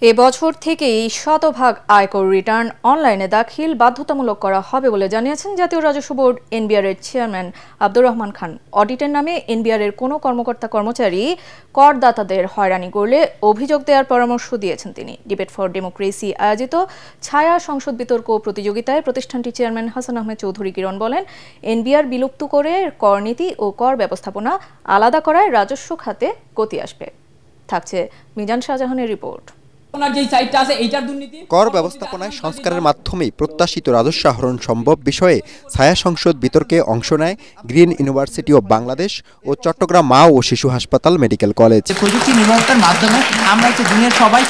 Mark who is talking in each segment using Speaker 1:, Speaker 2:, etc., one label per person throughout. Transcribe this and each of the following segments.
Speaker 1: এ বছর থেকেই শতভাগ আয়কর রিটার্ন অনলাইনে দাখিল বাধ্যতামূলক করা হবে বলে জানিয়েছেন জাতীয় রাজস্ব বোর্ড এনবিআর এর চেয়ারম্যান আব্দুর রহমান খান। অডিটের নামে এনবিআর এর কোনো কর্মকর্তা কর্মচারী করদাতাদের হয়রানি করলে অভিযোগ দেওয়ার পরামর্শ দিয়েছেন তিনি। ডিবেট ফর ডেমোক্রেসি আয়োজিত ছায়া সংসদ বিতর্ক প্রতিযোগিতায় প্রতিষ্ঠানটির চেয়ারম্যান হাসান আহমেদ চৌধুরী কিরণ বলেন, এনবিআর বিলুপ্ত করে কর নীতি ও কর ব্যবস্থাপনা আলাদা করায় রাজস্ব খাতে গতি আসবে। থাকছে মিজান শাহজাহানের রিপোর্ট।
Speaker 2: কর ব্যবস্থাপনায় সংস্কারের মাধ্যমে প্রত্যাশিত রাজস্ব আহরণ সম্ভব বিষয়ে ছায়া সংসদ বিতর্কে অংশ নেয় গ্রিন ইউনিভার্সিটি অব বাংলাদেশ ও চট্টগ্রাম মা ও শিশু হাসপাতাল মেডিকেল কলেজ।
Speaker 3: প্রযুক্তি নির্ভরতার মাধ্যমে আমরা দুনিয়ার সবাই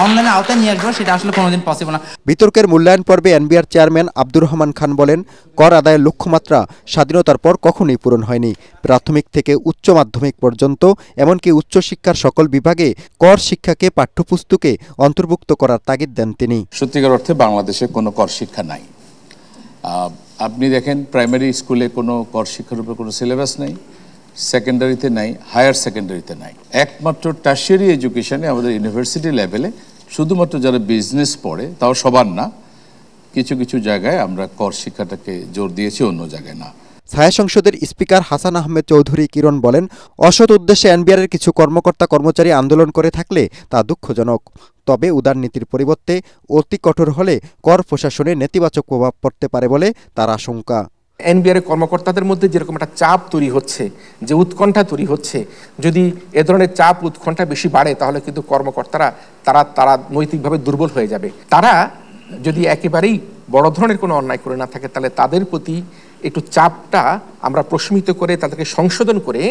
Speaker 3: অনলাইনে আওতায় নিয়ে আসবো, সেটা আসলে কোনোদিন পসিবল না।
Speaker 2: বিতর্কের মূল্যায়ন পর্বে এনবিআর চেয়ারম্যান আব্দুর রহমান খান বলেন, কর আদায়ের লক্ষ্যমাত্রা স্বাধীনতার পর কখনোই পূরণ হয়নি। প্রাথমিক থেকে উচ্চ মাধ্যমিক পর্যন্ত এমনকি উচ্চশিক্ষার সকল বিভাগে কর শিক্ষাকে পাঠ্যপুস্তকে অন্তর্ভুক্ত করার তাগিদ দেন তিনি।
Speaker 4: সত্যিকার অর্থে বাংলাদেশে কোনো কর শিক্ষা নাই। আপনি দেখেন প্রাইমারি স্কুলে কোনো কর শিক্ষার উপর কোনো সিলেবাস নেই, সেকেন্ডারিতে নাই, হায়ার সেকেন্ডারিতে নাই। একমাত্র টার্সিয়ারি এডুকেশনে আমাদের ইউনিভার্সিটি লেভেলে শুধুমাত্র যারা বিজনেস পড়ে, তাও সবার না, কিছু কিছু জায়গায় আমরা কর শিক্ষাটাকে জোর দিয়েছি, অন্য জায়গায় না।
Speaker 2: ছায়া সংসদের স্পিকার হাসান আহমেদ চৌধুরী কিরণ বলেন, অসৎ উদ্দেশ্যে এনবিআরের কিছু কর্মকর্তা কর্মচারী আন্দোলন করে থাকলে তা দুঃখজনক। তবে উদারনীতির পরিবর্তে অতি কঠোর হলে কর প্রশাসনে নেতিবাচক প্রভাব পড়তে পারে বলে তার আশঙ্কা।
Speaker 5: এনবিআর কর্মকর্তাদের মধ্যে যেরকম একটা চাপ তৈরি হচ্ছে, যে উৎকণ্ঠা তৈরি হচ্ছে, যদি এ ধরনের চাপ উৎকণ্ঠা বেশি বাড়ে তাহলে কিন্তু কর্মকর্তারা তারা নৈতিকভাবে দুর্বল হয়ে যাবে। তারা যদি একেবারেই বড় ধরনের কোনো অন্যায় করে না থাকে, তাহলে তাদের প্রতি একটু চাপটা আমরা প্রশমিত করে তাদেরকে সংশোধন করে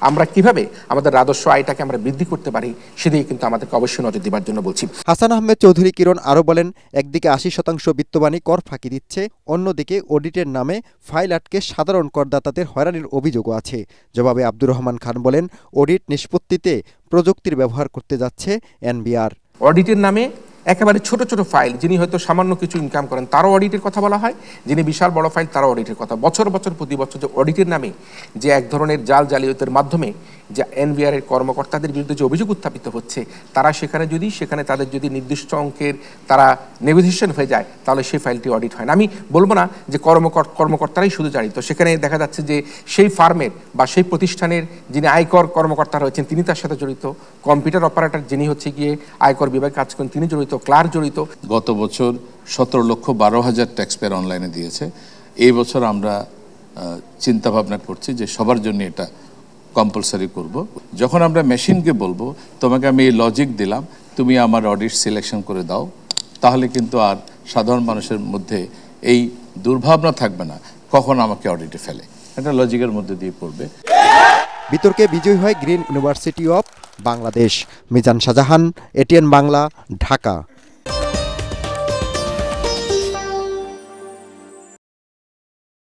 Speaker 5: আমরা কিভাবে আমাদের রাজস্ব আয়টাকে আমরা বৃদ্ধি করতে পারি সেদিকে কিন্তু আমাদেরকে অবশ্যই নজর দেওয়ার জন্য বলছি।
Speaker 2: হাসান আহমেদ চৌধুরী কিরণ আরও বলেন, একদিকে 80% বিত্তবাণী কর ফাঁকি দিচ্ছে, অন্যদিকে অডিটের নামে ফাইল আটকে সাধারণ করদাতাদের হয়রানির অভিযোগও আছে। জবাবে আব্দুর রহমান খান বলেন, অডিট নিষ্পত্তিতে প্রযুক্তির ব্যবহার করতে যাচ্ছে এনবিআর।
Speaker 5: অডিটের নামে একেবারে ছোট ছোট ফাইল, যিনি হয়তো সামান্য কিছু ইনকাম করেন তারও অডিটের কথা বলা হয়, যিনি বিশাল বড় ফাইল তারও অডিটের কথা। বছর বছর প্রতি বছর যে অডিটের নামে যে এক ধরনের জালিয়াতির মাধ্যমে যে এনবিআর এর কর্মকর্তাদের বিরুদ্ধে যে অভিযোগ উত্থাপিত হচ্ছে, তারা সেখানে তাদের যদি নির্দিষ্ট অঙ্কের তারা নেগোসিয়েশন হয়ে যায়, তাহলে সেই ফাইলটি অডিট হয় না। আমি বলবো না যে কর্মকর্তারাই শুধু জড়িত, সেখানে দেখা যাচ্ছে যে সেই ফার্মের বা সেই প্রতিষ্ঠানের যিনি আয়কর কর্মকর্তা রয়েছেন তিনি তার সাথে জড়িত, কম্পিউটার অপারেটর যিনি হচ্ছে গিয়ে আয়কর বিভাগে কাজ করেন তিনি জড়িত, ক্লার্ক জড়িত।
Speaker 4: গত বছর 17,12,000 ট্যাক্স পেয়ার অনলাইনে দিয়েছে। এই বছর আমরা চিন্তা ভাবনা করছি যে সবার জন্য এটা কম্পালসারি করব। যখন আমরা মেশিনকে বলবো তোমাকে আমি এই লজিক দিলাম, তুমি আমার অডিট সিলেকশন করে দাও, তাহলে কিন্তু আর সাধারণ মানুষের মধ্যে এই দুর্ভাবনা থাকবে না কখন আমাকে অডিটে ফেলে, এটা লজিকের মধ্যে দিয়ে পড়বে।
Speaker 2: বিতর্কে বিজয়ী হয় green university of Bangladesh. Mizan Shahjahan, ATN Bangla, Dhaka.